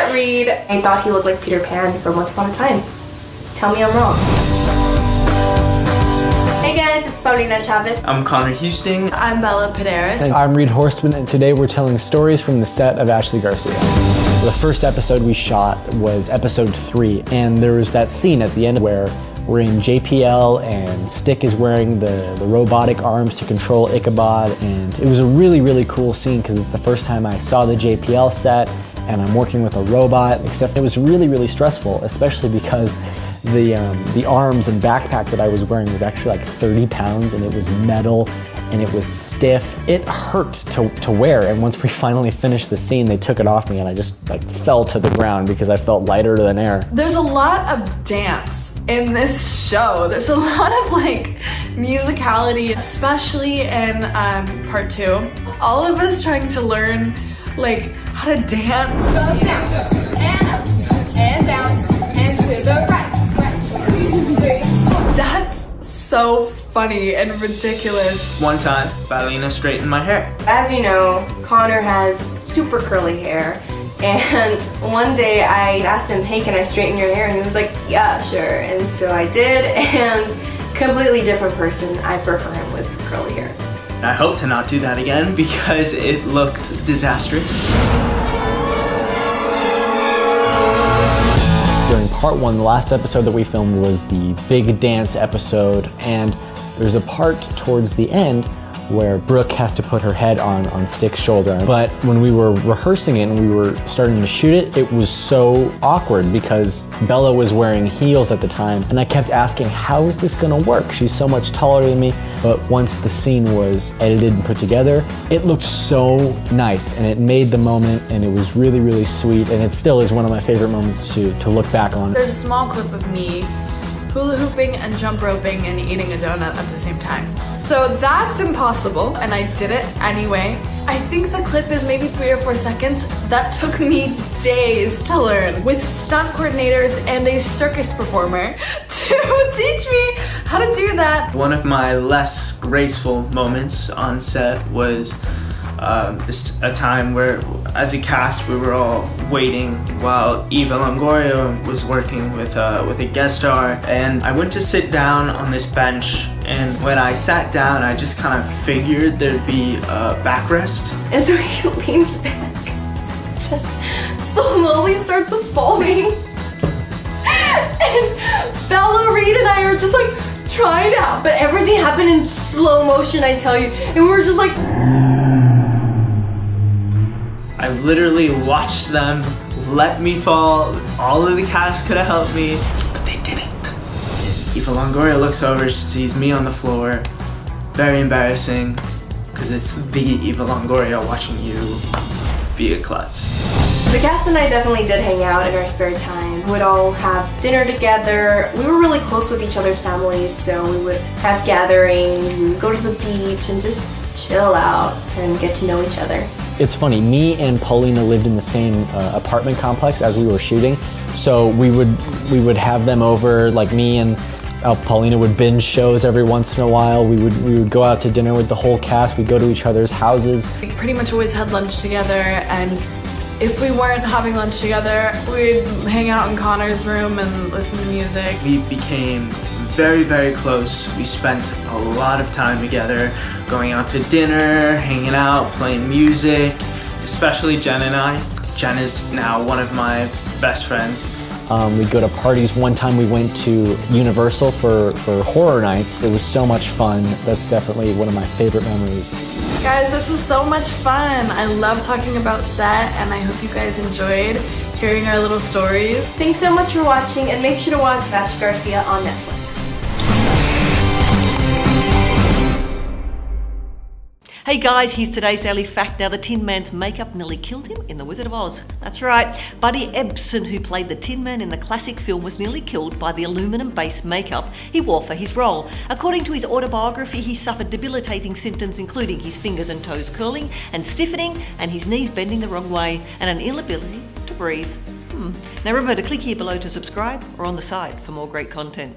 can't read. I thought he looked like Peter Pan from Once Upon a Time. Tell me I'm wrong. Hey guys, it's Paulina Chávez. I'm Conor Houston. I'm Bella Padaris. And I'm Reed Horstman, and today we're telling stories from the set of Ashley Garcia. The first episode we shot was episode 3, and there was that scene at the end where we're in JPL and Stick is wearing the robotic arms to control Ichabod, and it was a really, really cool scene because it's the first time I saw the JPL set and I'm working with a robot, except it was really, really stressful, especially because the arms and backpack that I was wearing was actually like 30 pounds and it was metal and it was stiff. It hurt to wear, and once we finally finished the scene, they took it off me and I just like fell to the ground because I felt lighter than air. There's a lot of dance in this show. There's a lot of like musicality, especially in part 2. All of us trying to learn like how to dance. Go down, and up, and down, and to the right. 2, 3, 4. That's so funny and ridiculous. One time, Paulina straightened my hair. As you know, Conor has super curly hair. And one day I asked him, hey, can I straighten your hair? And he was like, yeah, sure. And so I did, and completely different person. I prefer him with curly hair. I hope to not do that again because it looked disastrous. During part 1, the last episode that we filmed was the big dance episode, and there's a part towards the end where Brooke has to put her head on Stick's shoulder. But when we were rehearsing it and we were starting to shoot it, it was so awkward because Bella was wearing heels at the time, and I kept asking, how is this gonna work? She's so much taller than me. But once the scene was edited and put together, it looked so nice and it made the moment, and it was really, really sweet, and it still is one of my favorite moments to look back on. There's a small clip of me hula hooping and jump roping and eating a donut at the same time. So that's impossible, and I did it anyway. I think the clip is maybe 3 or 4 seconds. That took me days to learn with stunt coordinators and a circus performer to teach me how to do that. One of my less graceful moments on set was a time where, as a cast, we were all waiting while Eva Longoria was working with a guest star, and I went to sit down on this bench, and when I sat down, I just kind of figured there'd be a backrest. And so he leans back, just slowly starts falling. And Bella, Reed, and I are just like trying out, but everything happened in slow motion, I tell you, and we were just like, I literally watched them let me fall. All of the cast could have helped me, but they didn't. Eva Longoria looks over, she sees me on the floor. Very embarrassing, because it's the Eva Longoria watching you be a klutz. The cast and I definitely did hang out in our spare time. We would all have dinner together. We were really close with each other's families, so we would have gatherings, we would go to the beach and just chill out and get to know each other. It's funny, me and Paulina lived in the same apartment complex as we were shooting, so we would have them over, like me and Paulina would binge shows every once in a while. We would go out to dinner with the whole cast. We'd go to each other's houses. We pretty much always had lunch together, and if we weren't having lunch together, we'd hang out in Conor's room and listen to music. We became very, very close. We spent a lot of time together, going out to dinner, hanging out, playing music, especially Jen and I. Jen is now one of my best friends. We'd go to parties. One time we went to Universal for horror nights. It was so much fun. That's definitely one of my favorite memories. Guys, this was so much fun. I love talking about set, and I hope you guys enjoyed hearing our little stories. Thanks so much for watching, and make sure to watch Ashley Garcia on Netflix. Hey guys, here's today's daily fact. Now, the Tin Man's makeup nearly killed him in The Wizard of Oz. That's right. Buddy Ebsen, who played the Tin Man in the classic film, was nearly killed by the aluminum-based makeup he wore for his role. According to his autobiography, he suffered debilitating symptoms, including his fingers and toes curling and stiffening, and his knees bending the wrong way, and an inability to breathe. Now remember to click here below to subscribe, or on the side for more great content.